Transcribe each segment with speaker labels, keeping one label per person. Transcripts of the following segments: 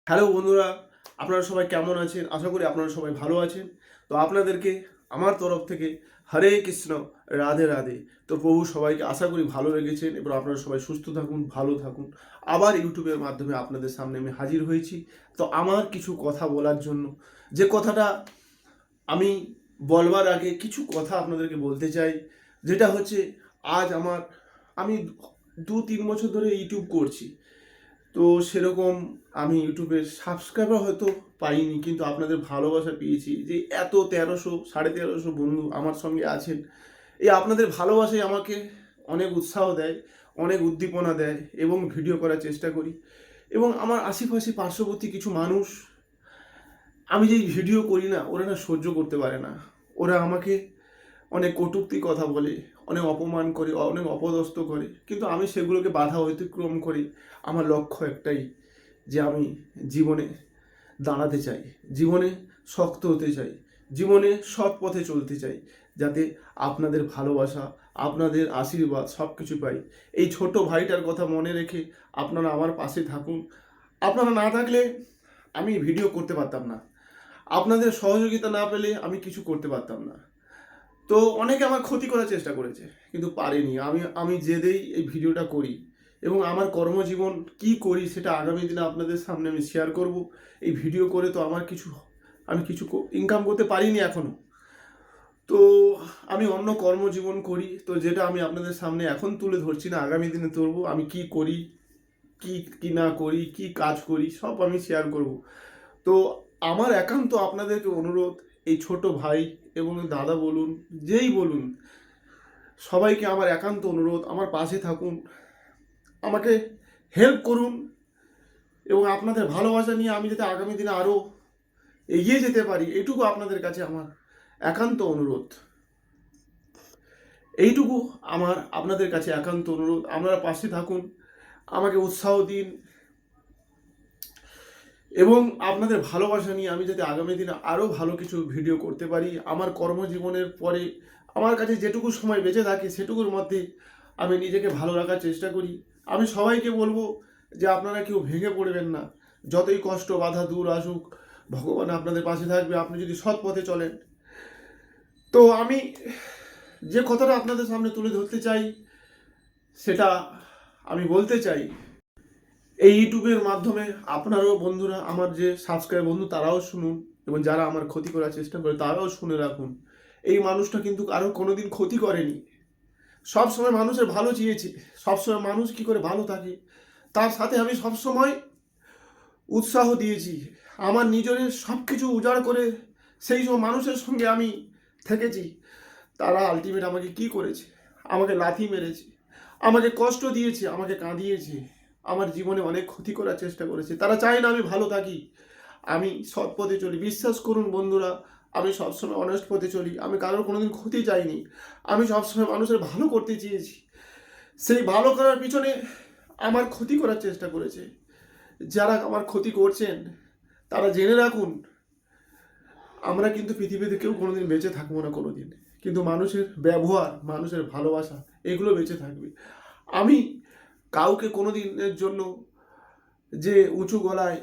Speaker 1: Hello বন্ধুরা, আপনারা সবাই কেমন আছেন? আশা করি আপনারা সবাই ভালো আছেন। তো আপনাদেরকে আমার তরফ থেকে হরে কৃষ্ণ, রাধে রাধে। তো প্রভু সবাইকে আশা করি ভালো রেখেছেন এবং আপনারা সবাই সুস্থ থাকুন, ভালো থাকুন। আবার ইউটিউবের মাধ্যমে আপনাদের সামনে আমি হাজির হয়েছি। তো আমার কিছু কথা বলার জন্য, যে কথাটা আমি বলবার আগে কিছু কথা আপনাদেরকে বলতে চাই, যেটা হচ্ছে আজ আমি 2-3 বছর ধরে ইউটিউব করছি। তো সেরকম আমি ইউটিউবের সাবস্ক্রাইবার হয়তো পাইনি, কিন্তু আপনাদের ভালোবাসা পেয়েছি। যে এত 1300 বন্ধু আমার সঙ্গে আছেন, এই আপনাদের ভালোবাসাই আমাকে অনেক উৎসাহ দেয়, অনেক উদ্দীপনা দেয় এবং ভিডিও করার চেষ্টা করি। এবং আমার আশেপাশে পার্শ্ববর্তী কিছু মানুষ, আমি যেই ভিডিও করি না, ওরা না সহ্য করতে পারে না। ওরা আমাকে অনেক কটূক্তি কথা বলে, অনেক অপমান করে, অনেক অপদস্থ করে, কিন্তু আমি সেগুলোকে বাধা অতিক্রম করি। আমার লক্ষ্য একটাই, যে আমি জীবনে দাঁড়াতে চাই, জীবনে শক্ত হতে চাই, জীবনে সৎ পথে চলতে চাই, যাতে আপনাদের ভালোবাসা, আপনাদের আশীর্বাদ সব কিছু পাই। এই ছোট ভাইটার কথা মনে রেখে আপনারা আমার পাশে থাকুন। আপনারা না থাকলে আমি ভিডিও করতে পারতাম না, আপনাদের সহযোগিতা না পেলে আমি কিছু করতে পারতাম না। তো অনেকে আমার ক্ষতি করার চেষ্টা করেছে, কিন্তু পারেনি। আমি জেদেই এই ভিডিওটা করি এবং আমার কর্মজীবন কি করি সেটা আগামী দিনে আপনাদের সামনে আমি শেয়ার করব। এই ভিডিও করে তো আমি কিছু ইনকাম করতে পারিনি এখনো। তো আমি অন্য কর্মজীবন করি, তো যেটা আমি আপনাদের সামনে এখন তুলে ধরছি না, আগামী দিনে তুলব। আমি কি করি, কি কি না করি, কি কাজ করি, সব আমি শেয়ার করব। তো আমার একান্ত আপনাদেরকে অনুরোধ, এই ছোট ভাই এবং দাদা বলুন, যেই বলুন, সবাইকে আমার একান্ত অনুরোধ, আমার পাশে থাকুন, আমাকে হেল্প করুন এবং আপনাদের ভালোবাসা নিয়ে আমি যাতে আগামী দিনে আরও এগিয়ে যেতে পারি, এইটুকু আপনাদের কাছে আমার একান্ত অনুরোধ। এইটুকু আমার আপনাদের কাছে একান্ত অনুরোধ। আপনারা পাশে থাকুন, আমাকে উৎসাহ দিন এবং আপনাদের ভালোবাসা নিয়ে আমি যাতে আগামী দিনে আরও ভালো কিছু ভিডিও করতে পারি। আমার কর্মজীবনের পরে আমার কাছে যেটুকু সময় বেঁচে থাকে সেটুকুর মধ্যে আমি নিজেকে ভালো রাখার চেষ্টা করি। আমি সবাইকে বলবো যে আপনারা কেউ ভেঙে পড়বেন না। যতই কষ্ট বাধা দূর আসুক, ভগবান আপনাদের পাশে থাকবে আপনি যদি সৎ পথে চলেন। তো আমি যে কথাটা আপনাদের সামনে তুলে ধরতে চাই, সেটা আমি বলতে চাই, এই ইউটিউবের মাধ্যমে আপনারাও বন্ধুরা, আমার যে সাবস্ক্রাইব বন্ধু তারাও শুনুন এবং যারা আমার ক্ষতি করার চেষ্টা করে তারাও শুনে রাখুন। এই মানুষটা কিন্তু কারো কোনোদিন ক্ষতি করেনি, সবসময় মানুষের ভালো চেয়েছে। সবসময় মানুষ কি করে ভালো থাকে তার সাথে আমি সবসময় উৎসাহ দিয়েছি। আমার নিজের সব কিছু উজাড় করে সেই সব মানুষের সঙ্গে আমি থেকেছি। তারা আলটিমেট আমাকে কি করেছে? আমাকে লাথি মেরেছে, আমাকে কষ্ট দিয়েছে, আমাকে কাঁদিয়েছে, আমার জীবনে অনেক ক্ষতি করার চেষ্টা করেছে। তারা চায় না আমি ভালো থাকি, আমি সৎ পথে চলি। বিশ্বাস করুন বন্ধুরা, আমি সবসময় অনেস্ট পথে চলি। আমি কারোর কোনোদিন ক্ষতি চাইনি, আমি সবসময় মানুষের ভালো করতে চেয়েছি। সেই ভালো করার পিছনে আমার ক্ষতি করার চেষ্টা করেছে যারা আমার ক্ষতি করছেন, তারা জেনে রাখুন, আমরা কিন্তু পৃথিবীতে কেউ কোনোদিন বেঁচে থাকবো না কোনোদিন, কিন্তু মানুষের ব্যবহার, মানুষের ভালোবাসা, এগুলো বেঁচে থাকবে। আমি কাউকে কোনোদিনের জন্য যে উঁচু গলায়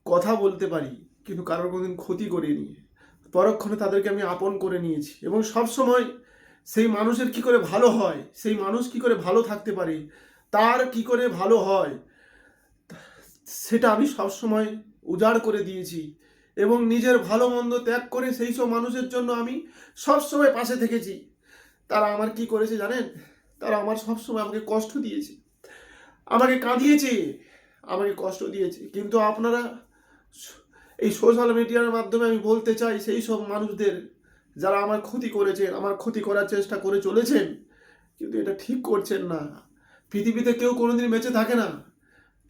Speaker 1: কথা বলতে পারি, কিন্তু কারোর কোনোদিন ক্ষতি করিনি। পরক্ষণে তাদেরকে আমি আপন করে নিয়েছি এবং সবসময় সেই মানুষের কি করে ভালো হয়, সেই মানুষ কি করে ভালো থাকতে পারে, তার কি করে ভালো হয়, সেটা আমি সবসময় উজাড় করে দিয়েছি এবং নিজের ভালো মন্দ ত্যাগ করে সেই সব মানুষের জন্য আমি সবসময় পাশে থেকেছি। তারা আমার কি করেছে জানেন? তারা আমার সবসময় আমাকে কষ্ট দিয়েছে, আমাকে কাঁদিয়েছে, আমাকে কষ্ট দিয়েছে। কিন্তু আপনারা এই সোশ্যাল মিডিয়ার মাধ্যমে আমি বলতে চাই সেই সব মানুষদের, যারা আমার ক্ষতি করেছেন, আমার ক্ষতি করার চেষ্টা করে চলেছেন, কিন্তু এটা ঠিক করছেন না। পৃথিবীতে কেউ কোনোদিন বেঁচে থাকে না,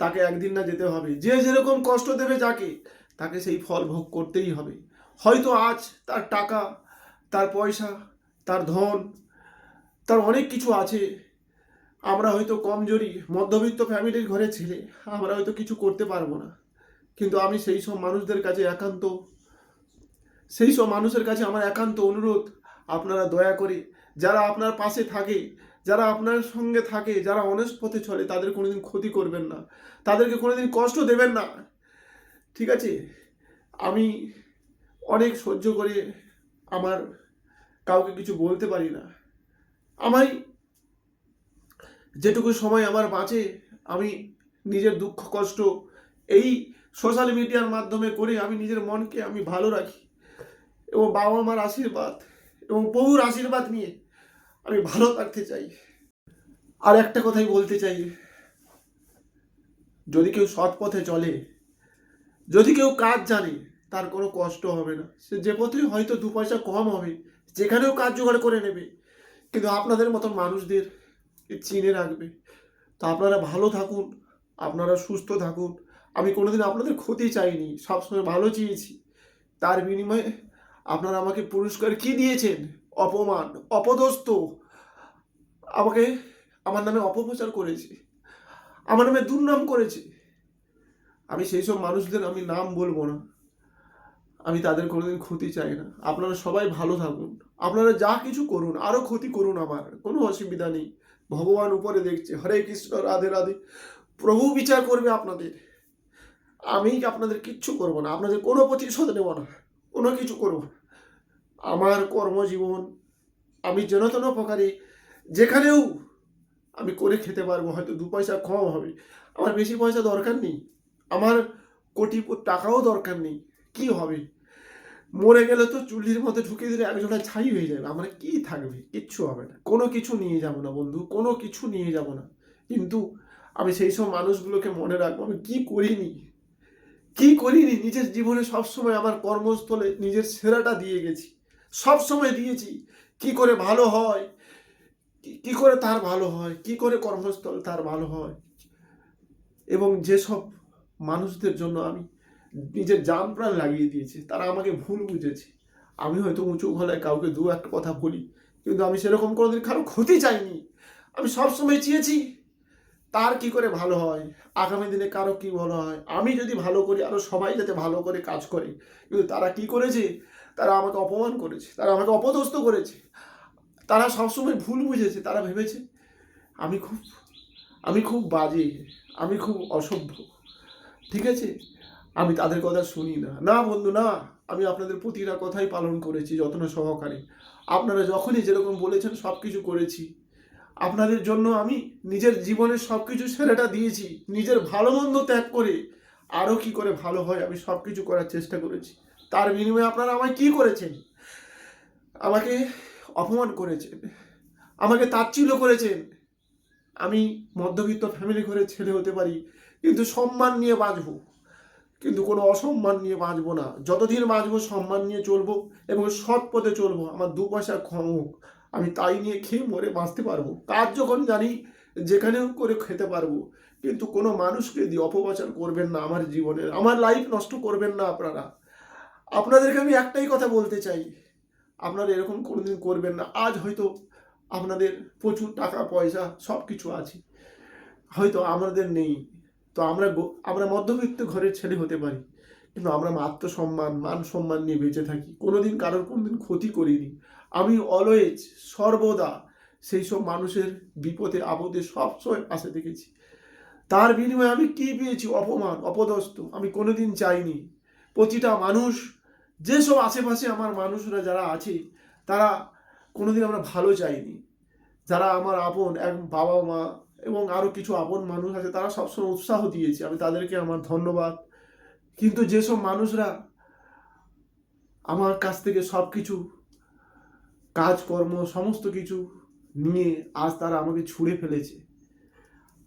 Speaker 1: তাকে একদিন না যেতে হবে। যে যেরকম কষ্ট দেবে যাকে, তাকে সেই ফল ভোগ করতেই হবে। হয়তো আজ তার টাকা, তার পয়সা, তার ধন, তার অনেক কিছু আছে। আমরা হয়তো কমজোরি মধ্যবিত্ত ফ্যামিলির ঘরে ছেলে, আমরা হয়তো কিছু করতে পারবো না। কিন্তু আমি সেই সব মানুষের কাছে আমার একান্ত অনুরোধ, আপনারা দয়া করে, যারা আপনার পাশে থাকে, যারা আপনার সঙ্গে থাকে, যারা অনেস্ট পথে চলে, তাদের কোনোদিন ক্ষতি করবেন না, তাদেরকে কোনোদিন কষ্ট দেবেন না। ঠিক আছে, আমি অনেক সহ্য করে আমার কাউকে কিছু বলতে পারি না। আমায় যেটুকু সময় আমার বাঁচে আমি নিজের দুঃখ কষ্ট এই সোশ্যাল মিডিয়ার মাধ্যমে করে আমি নিজের মনকে আমি ভালো রাখি এবং বাবা মার আশীর্বাদ এবং প্রভুর আশীর্বাদ নিয়ে আমি ভালো থাকতে চাই। আর একটা কথাই বলতে চাই, যদি কেউ সৎ পথে চলে, যদি কেউ কাজ জানে, তার কোনো কষ্ট হবে না। সে যে পথে হয়তো 2 পয়সা কম হবে, যেখানেও কাজ জোগাড় করে নেবে, কিন্তু আপনাদের মতন মানুষদের চিনে রাখবে। তো আপনারা ভালো থাকুন, আপনারা সুস্থ থাকুন। আমি কোনোদিন আপনাদের ক্ষতি চাইনি, সবসময় ভালো চেয়েছি। তার বিনিময়ে আপনারা আমাকে পুরস্কার কি দিয়েছেন? অপমান, অপদস্থ, আমাকে আমার নামে অপপ্রচার করেছে, আমার নামে দুর্নাম করেছে। আমি সেই সব মানুষদের আমি নাম বলবো না, আমি তাদের কোনোদিন ক্ষতি চাই না। আপনারা সবাই ভালো থাকুন, আপনারা যা কিছু করুন, আরও ক্ষতি করুন, আমার কোনো অসুবিধা নেই। ভগবান উপরে দেখছে। হরে কৃষ্ণ, রাধে রাধে। প্রভু বিচার করবে আপনাদের। আমি আপনাদের কিচ্ছু করব না, আপনাদের কোনো প্রতিশোধ নেব না, কোনো কিছু করব না। আমার কর্মজীবন আমি যেন তেন প্রকারে যেখানেও আমি করে খেতে পারবো, হয়তো 2 পয়সা কম হবে। আমার বেশি পয়সা দরকার নেই, আমার কোটি টাকাও দরকার নেই। কি হবে? মরে গেলে তো চুল্লির মধ্যে ঢুকে দিলে একজোড়া ছাই হয়ে যাবে, আমার কি থাকবে? কিচ্ছু হবে না, কোনো কিছু নিয়ে যাব না বন্ধু, কোনো কিছু নিয়ে যাব না। কিন্তু আমি সেই সব মানুষগুলোকে মনে রাখবো আমি কি করিনি নিজের জীবনে। সবসময় আমার কর্মস্থলে নিজের সেরাটা দিয়ে গেছি, সবসময় দিয়েছি। কি করে ভালো হয়, কি করে তার ভালো হয়, কি করে কর্মস্থল তার ভালো হয়। এবং যেসব মানুষদের জন্য আমি নিজের জান প্রাণ লাগিয়ে দিয়েছি, তারা আমাকে ভুল বুঝেছে। আমি হয়তো উঁচু গলায় কাউকে 2-1 কথা বলি, কিন্তু আমি সেরকম কোনোদিন কারো ক্ষতি চাইনি। আমি সবসময় চেয়েছি তার কি করে ভালো হয়, আগামী দিনে কারো কি ভালো হয়, আমি যদি ভালো করি আরো সবাই যাতে ভালো করে কাজ করে। কিন্তু তারা কি করেছে? তারা আমাকে অপমান করেছে, তারা আমাকে অপদস্থ করেছে, তারা সবসময় ভুল বুঝেছে। তারা ভেবেছে আমি খুব আমি খুব বাজে, আমি খুব অসভ্য। ঠিক আছে, আমি তাদের কথা শুনি না। না বন্ধু, না। আমি আপনাদের প্রতিটা কথাই পালন করেছি যত্ন সহকারে। আপনারা যখনই যেরকম বলেছেন সব কিছু করেছি। আপনাদের জন্য আমি নিজের জীবনের সব কিছু সেরাটা দিয়েছি, নিজের ভালো মন্দ ত্যাগ করে আরও কি করে ভালো হয় আমি সব কিছু করার চেষ্টা করেছি। তার বিনিময়ে আপনারা আমায় কি করেছেন? আমাকে অপমান করেছেন, আমাকে তাচ্ছিল্য করেছেন। আমি মধ্যবিত্ত ফ্যামিলি ঘরের ছেলে হতে পারি, কিন্তু সম্মান নিয়ে বাঁচবো, কিন্তু কোনো অসম্মান নিয়ে বাঁচবো না। যতদিন বাঁচবো সম্মান নিয়ে চলবো এবং সৎ পথে চলবো। আমার 2 পয়সা কম হোক, আমি তাই নিয়ে খেয়ে মরে বাঁচতে পারবো। কাজ যখন জানি যেখানেও করে খেতে পারবো, কিন্তু কোনো মানুষকে দিয়ে অপপ্রচার করবেন না আমার জীবনের, আমার লাইফ নষ্ট করবেন না আপনারা। আপনাদেরকে আমি একটাই কথা বলতে চাই, আপনারা এরকম কোনোদিন করবেন না। আজ হয়তো আপনাদের প্রচুর টাকা পয়সা সব কিছু আছে, হয়তো আমাদের নেই। তো আমরা মধ্যবিত্ত ঘরের ছেলে হতে পারি, কিন্তু আমরা আত্মসম্মান, মান সম্মান নিয়ে বেঁচে থাকি। কোনোদিন কারোর কোনোদিন ক্ষতি করিনি। আমি অলওয়েজ, সর্বদা সেই সব মানুষের বিপদে আপদে সবসময় পাশে থেকেছি। তার বিনিময়ে আমি কি পেয়েছি? অপমান, অপদস্থ আমি কোনোদিন চাইনি। প্রতিটা মানুষ, যেসব আশেপাশে আমার মানুষরা যারা আছে, তারা কোনোদিন আমরা ভালো চাইনি। যারা আমার আপন, এক বাবা মা এবং আরও কিছু আপন মানুষ আছে, তারা সবসময় উৎসাহ দিয়েছে, আমি তাদেরকে আমার ধন্যবাদ। কিন্তু যেসব মানুষরা আমার কাছ থেকে সব কিছু কাজকর্ম সমস্ত কিছু নিয়ে আজ তারা আমাকে ছুঁড়ে ফেলেছে,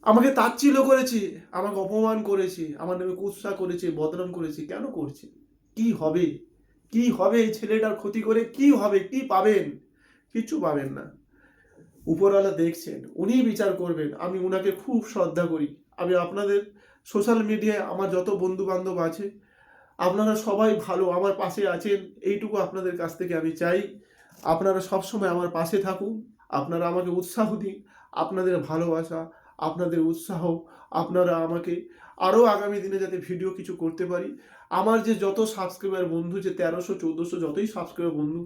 Speaker 1: আমাকে তাচ্ছিল্য করেছে, আমাকে অপমান করেছে, আমার নামে কুৎসা করেছে, বদনাম করেছে, কেন করছে? কি হবে? কি হবে এই ছেলেটার ক্ষতি করে? কি হবে? কি পাবেন? কিচ্ছু পাবেন না। উপরওয়ালা দেখছেন, উনিই বিচার করবেন। আমি উনাকে খুব শ্রদ্ধা করি। আমি আপনাদের সোশ্যাল মিডিয়ায় আমার যত বন্ধু বান্ধব আছে, আপনারা সবাই ভালো, আমার পাশে আছেন, এইটুকু আপনাদের কাছ থেকে আমি চাই। আপনারা সবসময় আমার পাশে থাকুন, আপনারা আমাকে উৎসাহ দিন। আপনাদের ভালোবাসা, আপনাদের উৎসাহ, আপনারা আমাকে আরও আগামী দিনে যাতে ভিডিও কিছু করতে পারি। আমার যে যত সাবস্ক্রাইবার বন্ধু, যে 1300-1400 যতই সাবস্ক্রাইবার বন্ধু,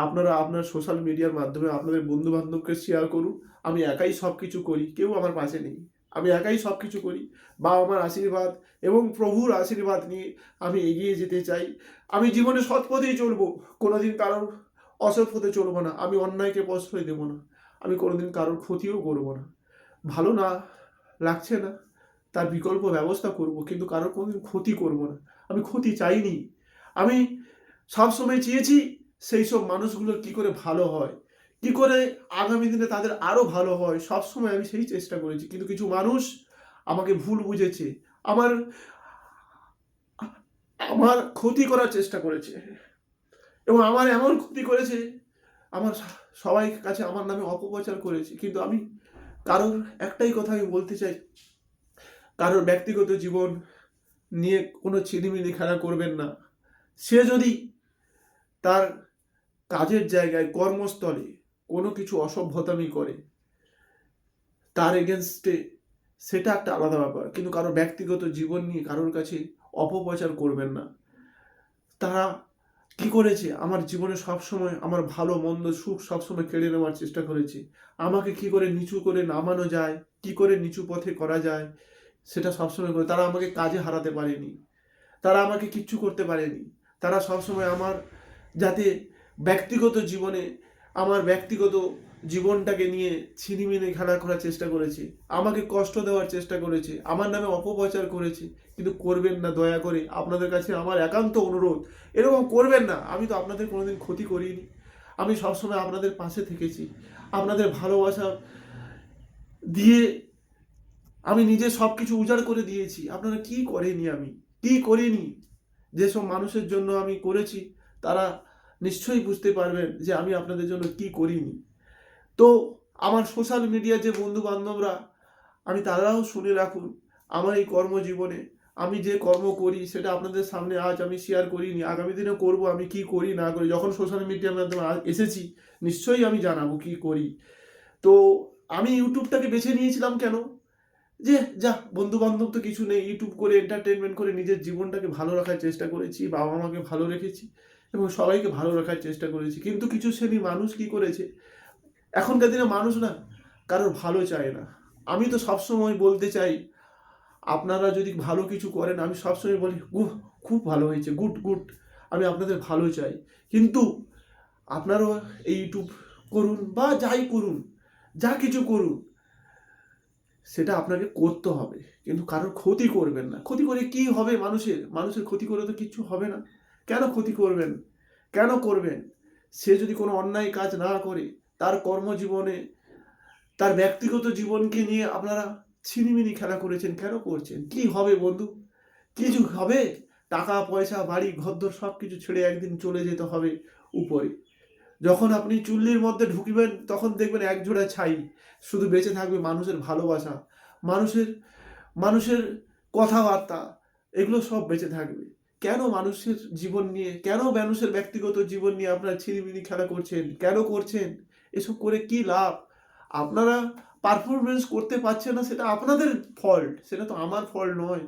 Speaker 1: আপনারা আপনার সোশ্যাল মিডিয়ার মাধ্যমে আপনাদের বন্ধু বান্ধবকে শেয়ার করুন। আমি একাই সব কিছু করি, কেউ আমার পাশে নেই। আমি একাই সব কিছু করি। বাবা মার আশীর্বাদ এবং প্রভুর আশীর্বাদ নিয়ে আমি এগিয়ে যেতে চাই। আমি জীবনে সৎ পথেই চলবো, কোনোদিন কারোর অসৎ পথে চলবো না। আমি অন্যায়কে প্রশ্রয় দেবো না। আমি কোনোদিন কারোর ক্ষতিও করবো না। ভালো না লাগছে না, তার বিকল্প ব্যবস্থা করব, কিন্তু কারোর কোনোদিন ক্ষতি করব না। আমি ক্ষতি চাইনি। আমি সবসময় চেয়েছি সেই সব মানুষগুলোর কী করে ভালো হয়, কী করে আগামী দিনে তাদের আরও ভালো হয়, সবসময় আমি সেই চেষ্টা করেছি। কিন্তু কিছু মানুষ আমাকে ভুল বুঝেছে, আমার আমার ক্ষতি করার চেষ্টা করেছে এবং আমার এমন ক্ষতি করেছে, আমার সবাই কাছে আমার নামে অপপ্রচার করেছে। কিন্তু আমি কারোর একটাই কথা আমি বলতে চাই, কারোর ব্যক্তিগত জীবন নিয়ে কোনো ছিনিমিনি খেলা করবেন না। সে যদি তার কাজের জায়গায় কর্মস্থলে কোনো কিছু অসভ্যতামি করে, তার এগেনস্টে সেটা একটা আলাদা ব্যাপার, কিন্তু কারোর ব্যক্তিগত জীবন নিয়ে কারোর কাছে অপপ্রচার করবেন না। তারা কি করেছে, আমার জীবনে সবসময় আমার ভালো মন্দ সুখ সবসময় কেড়ে নেওয়ার চেষ্টা করেছে। আমাকে কি করে নিচু করে নামানো যায়, কি করে নিচু পথে করা যায়, সেটা সবসময় করে। তারা আমাকে কাজে হারাতে পারেনি, তারা আমাকে কিচ্ছু করতে পারেনি। তারা সবসময় আমার যাতে ব্যক্তিগত জীবনে আমার ব্যক্তিগত জীবনটাকে নিয়ে ছিনিমিনি খেলা করার চেষ্টা করেছে, আমাকে কষ্ট দেওয়ার চেষ্টা করেছে, আমার নামে অপপ্রচার করেছে। কিন্তু করবেন না, দয়া করে আপনাদের কাছে আমার একান্ত অনুরোধ, এরকম করবেন না। আমি তো আপনাদের কোনোদিন ক্ষতি করিনি। আমি সবসময় আপনাদের পাশে থেকেছি, আপনাদের ভালোবাসা দিয়ে আমি নিজে সব কিছু উজাড় করে দিয়েছি। আপনারা কি করেনি, আমি কি করিনি। যেসব মানুষের জন্য আমি করেছি তারা নিশ্চয়ই বুঝতে পারবেন যে আমি আপনাদের জন্য কি করিনি। তো আমার সোশ্যাল মিডিয়ার যে বন্ধু বান্ধবরা, আমি তারাও শুনে রাখুন, আমার এই কর্মজীবনে আমি যে কর্ম করি সেটা আপনাদের সামনে আজ আমি শেয়ার করিনি, আগামী দিনে করব। আমি কি করি না করি, যখন সোশ্যাল মিডিয়ার মাধ্যমে এসেছি নিশ্চয়ই আমি জানাবো কি করি। তো আমি ইউটিউবটাকে বেছে নিয়েছিলাম কেন, যে যা বন্ধু বান্ধব তো কিছু নেই, ইউটিউব করে এন্টারটেনমেন্ট করে নিজের জীবনটাকে ভালো রাখার চেষ্টা করেছি, বাবা মাকে ভালো রেখেছি এবং সবাইকে ভালো রাখার চেষ্টা করেছি। কিন্তু কিছু শ্রেণী মানুষ কি করেছে, এখনকার দিনে মানুষ না কারোর ভালো চায় না। আমি তো সবসময় বলতে চাই, আপনারা যদি ভালো কিছু করেন আমি সবসময় বলি খুব ভালো হয়েছে, গুড গুড, আমি আপনাদের ভালো চাই। কিন্তু আপনারাও এই ইউটিউব করুন বা যাই করুন, যা কিছু করুন, সেটা আপনাকে করতে হবে, কিন্তু কারোর ক্ষতি করবেন না। ক্ষতি করে কি হবে, মানুষের ক্ষতি করে তো কিচ্ছু হবে না। কেন ক্ষতি করবেন, কেন করবেন? সে যদি কোনো অন্যায় কাজ না করে, তার কর্মজীবনে তার ব্যক্তিগত জীবনকে নিয়ে আপনারা ছিনিমিনি খেলা করেছেন, কেন করছেন? কি হবে বন্ধু, কিছু হবে? টাকা পয়সা বাড়ি ঘরদোর সব কিছু ছেড়ে একদিন চলে যেতে হবে উপরে। যখন আপনি চুল্লির মধ্যে ঢুকবেন তখন দেখবেন এক জোড়া ছাই, শুধু বেঁচে থাকবে মানুষের ভালোবাসা, মানুষের মানুষের কথাবার্তা, এগুলো সব বেঁচে থাকবে। কেন মানুষের জীবন নিয়ে, কেন মানুষের ব্যক্তিগত জীবন নিয়ে আপনারা ছিনিমিনি খেলা করছেন, কেন করছেন? এসব করে কি লাভ? আপনারা পারফরমেন্স করতে পারছেন না, সেটা আপনাদের ফল্ট, সেটা তো আমার ফল্ট নয়।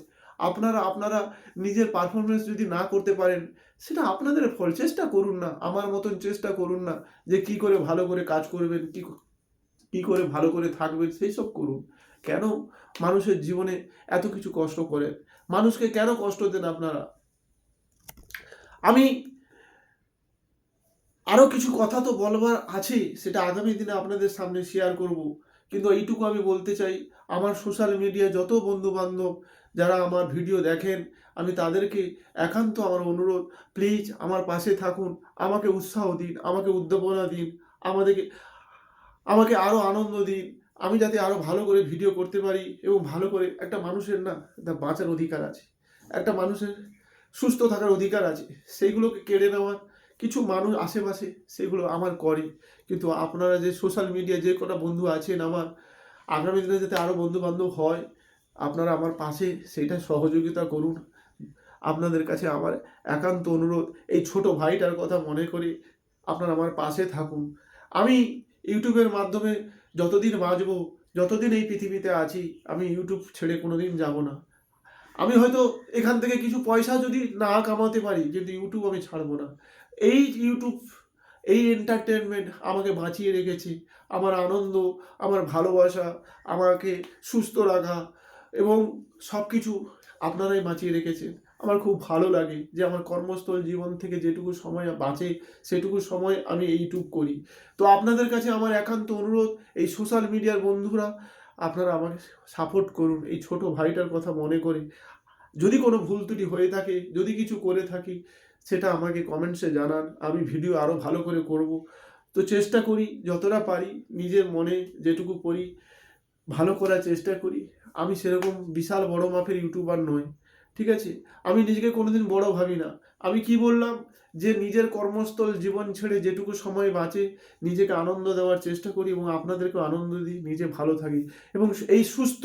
Speaker 1: আপনারা নিজের পারফরমেন্স যদি না করতে পারেন সেটা আপনাদের ফল্ট। চেষ্টা করুন না, আমার মতন চেষ্টা করুন না যে কি করে ভালো করে কাজ করবেন, কি করে ভালো করে থাকবেন, সেই সব করুন। কেন মানুষের জীবনে এত কিছু কষ্ট করেন? মানুষকে কেন কষ্ট দেন আপনারা? আমি আরও কিছু কথা তো বলবার আছে, সেটা আগামী দিনে আপনাদের সামনে শেয়ার করব। কিন্তু এইটুকু আমি বলতে চাই, আমার সোশ্যাল মিডিয়ায় যত বন্ধু বান্ধব যারা আমার ভিডিও দেখেন, আমি তাদেরকে একান্ত আমার অনুরোধ, প্লিজ আমার পাশে থাকুন, আমাকে উৎসাহ দিন, আমাকে উদ্দীপনা দিন, আমাকে আরও আনন্দ দিন। আমি যাতে আরও ভালো করে ভিডিও করতে পারি এবং ভালো করে, একটা মানুষের না একটা বাঁচার অধিকার আছে, একটা মানুষের সুস্থ থাকার অধিকার আছে, সেইগুলোকে কেড়ে নেওয়ার কিছু মানুষ আশেপাশে সেগুলো আমার করে। কিন্তু আপনারা যে সোশ্যাল মিডিয়ায় যে কটা বন্ধু আছেন আমার, আগামী দিনে যাতে আরও বন্ধু বান্ধব হয়, আপনারা আমার পাশে সেইটা সহযোগিতা করুন। আপনাদের কাছে আমার একান্ত অনুরোধ, এই ছোট ভাইটার কথা মনে করে আপনারা আমার পাশে থাকুন। আমি ইউটিউবের মাধ্যমে যতদিন বাঁচবো, যতদিন এই পৃথিবীতে আছি, আমি ইউটিউব ছেড়ে কোনোদিন যাব না। আমি হয়তো এখান থেকে কিছু পয়সা যদি না কামাতে পারি, কিন্তু ইউটিউব আমি ছাড়বো না। এই ইউটিউব এই এন্টারটেনমেন্ট আমাকে বাঁচিয়ে রেখেছে, আমার আনন্দ, আমার ভালোবাসা, আমাকে সুস্থ রাখা এবং সব কিছু আপনারাই বাঁচিয়ে রেখেছেন। আমার খুব ভালো লাগে যে আমার কর্মস্থল জীবন থেকে যেটুকু সময় বাঁচে সেটুকু সময় আমি ইউটিউব করি। তো আপনাদের কাছে আমার একান্ত অনুরোধ, এই সোশ্যাল মিডিয়ার বন্ধুরা আপনারা আমাকে সাপোর্ট করুন এই ছোট ভাইটার কথা মনে করে। যদি কোনো ভুল ত্রুটি হয়ে থাকে, যদি কিছু করে থাকি, সেটা আমাকে কমেন্টসে জানান, আমি ভিডিও আরও ভালো করে করব। তো চেষ্টা করি যতটা পারি, নিজের মনে যেটুকু করি ভালো করার চেষ্টা করি। আমি সেরকম বিশাল বড় মাপের ইউটিউবার নই, ঠিক আছে? আমি নিজেকে কোনোদিন বড় ভাবি না। আমি কি বললাম, যে নিজের কর্মস্থল জীবন ছেড়ে যেটুকু সময় বাঁচে নিজেকে আনন্দ দেওয়ার চেষ্টা করি এবং আপনাদেরকেও আনন্দ দিই, নিজে ভালো থাকি এবং এই সুস্থ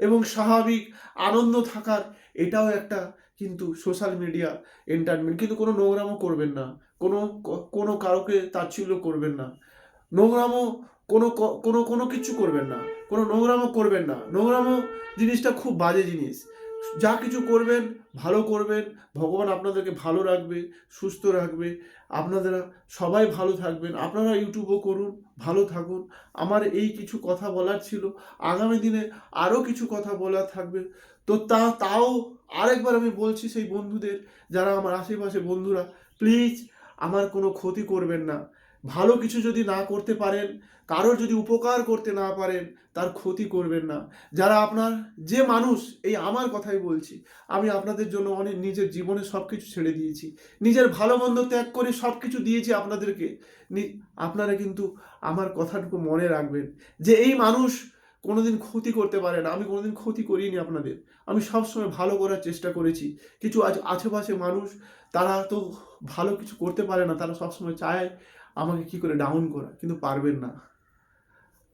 Speaker 1: এবং স্বাভাবিক আনন্দ থাকার এটাও একটা কিন্তু সোশ্যাল মিডিয়া এন্টারটেনমেন্ট। কিন্তু কোনো নোংরামও করবেন না, কোনো কাউকে তাচ্ছিল্য করবেন না, নোংরামো কোনো কিছু করবেন না, কোনো নোংরামো করবেন না। নোংরামো জিনিসটা খুব বাজে জিনিস। যা কিছু করবেন ভালো করবেন, ভগবান আপনাদেরকে ভালো রাখবে, সুস্থ রাখবে, আপনারা সবাই ভালো থাকবেন। আপনারা ইউটিউবও করুন, ভালো থাকুন। আমার এই কিছু কথা বলার ছিল, আগামী দিনে আরও কিছু কথা বলার থাকবে। তো তাও আরেকবার আমি বলছি সেই বন্ধুদের, যারা আমার আশেপাশে বন্ধুরা, প্লিজ আমার কোনো ক্ষতি করবেন না। ভালো কিছু যদি না করতে পারেন, কারোর যদি উপকার করতে না পারেন, তার ক্ষতি করবেন না। যারা আপনার যে মানুষ, এই আমার কথাই বলছি, আমি আপনাদের জন্য অনেক নিজের জীবনে সব কিছু ছেড়ে দিয়েছি, নিজের ভালো মন্দ ত্যাগ করে সব কিছু দিয়েছি আপনাদেরকে। আপনারা কিন্তু আমার কথাটুকু মনে রাখবেন যে এই মানুষ কোনোদিন ক্ষতি করতে পারে না। আমি কোনোদিন ক্ষতি করিনি আপনাদের, আমি সবসময় ভালো করার চেষ্টা করেছি। কিছু আশেপাশে মানুষ, তারা তো ভালো কিছু করতে পারে না, তারা সবসময় চায় আমাকে কি করে ডাউন করা, কিন্তু পারবেন না।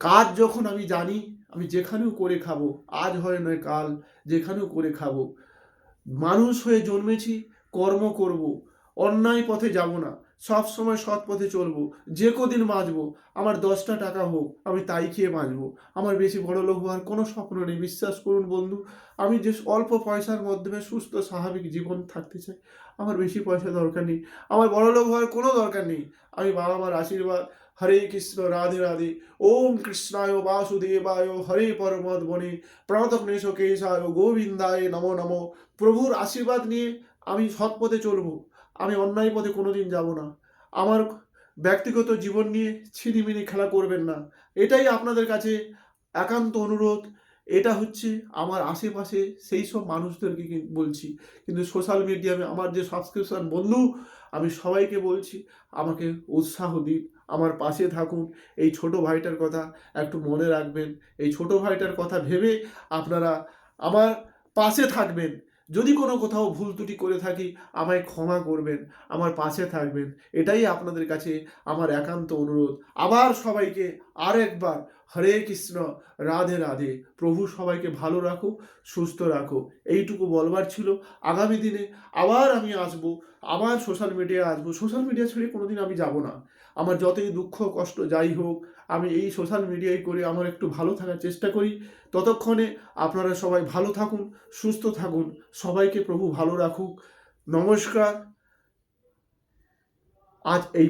Speaker 1: কাজ যখন আমি জানি, আমি যেখানেও করে খাবো, আজ হয় নয় কাল, যেখানেও করে খাবো। মানুষ হয়ে জন্মেছি, কর্ম করব, অন্যায় পথে যাব না, সব সময় সৎ পথে চলবো। যে কদিন বাঁচবো, আমার 10টা টাকা হোক, আমি তাই খেয়ে বাঁচবো। আমার বেশি বড়লোক হওয়ার কোনো স্বপ্ন নেই, বিশ্বাস করুন বন্ধু। আমি যে অল্প পয়সার মাধ্যমে সুস্থ স্বাভাবিক জীবন থাকতে চাই, আমার বেশি পয়সা দরকার নেই, আমার বড়লোক হওয়ার কোনো দরকার নেই। আমি বাবা মার আশীর্বাদ, হরে কৃষ্ণ রাধে রাধে, ওম কৃষ্ণায় বাসুদেবায় হরে পরমদ বনে প্রণতক্লেশ কেশায় গোবিন্দায় নমো নমো। প্রভুর আশীর্বাদ নিয়ে আমি সৎ পথে চলবো, আমি অন্যায় পথে কোনোদিন যাব না। আমার ব্যক্তিগত জীবন নিয়ে ছিনিমিনি খেলা করবেন না, এটাই আপনাদের কাছে একান্ত অনুরোধ। এটা হচ্ছে আমার আশেপাশে সেই সব মানুষদেরকে বলছি, কিন্তু সোশ্যাল মিডিয়ায় আমার যে সাবস্ক্রিপশন বন্ধু, আমি সবাইকে বলছি আমাকে উৎসাহ দিন, আমার পাশে থাকুন। এই ছোট ভাইটার কথা একটু মনে রাখবেন, এই ছোট ভাইটার কথা ভেবে আপনারা আমার পাশে থাকবেন। যদি কোনো কোথাও ভুল ত্রুটি করে থাকি, আমায় ক্ষমা করবেন, আমার পাশে থাকবেন, এটাই আপনাদের কাছে আমার একান্ত অনুরোধ। আবার সবাইকে আরেকবার হরে কৃষ্ণ রাধে রাধে। প্রভু সবাইকে ভালো রাখো, সুস্থ রাখো, এইটুকু বলবার ছিল। আগামী দিনে আবার আমি আসবো, আবার সোশ্যাল মিডিয়ায় আসবো। সোশ্যাল মিডিয়া ছেড়ে কোনোদিন আমি যাব না। আমার যতই দুঃখ কষ্ট যাই হোক, আমি এই সোশ্যাল মিডিয়ায় করে আমার একটু ভালো থাকার চেষ্টা করি। ততক্ষণে আপনারা সবাই ভালো থাকুন, সুস্থ থাকুন, সবাইকে প্রভু ভালো রাখুক। নমস্কার। আজ এই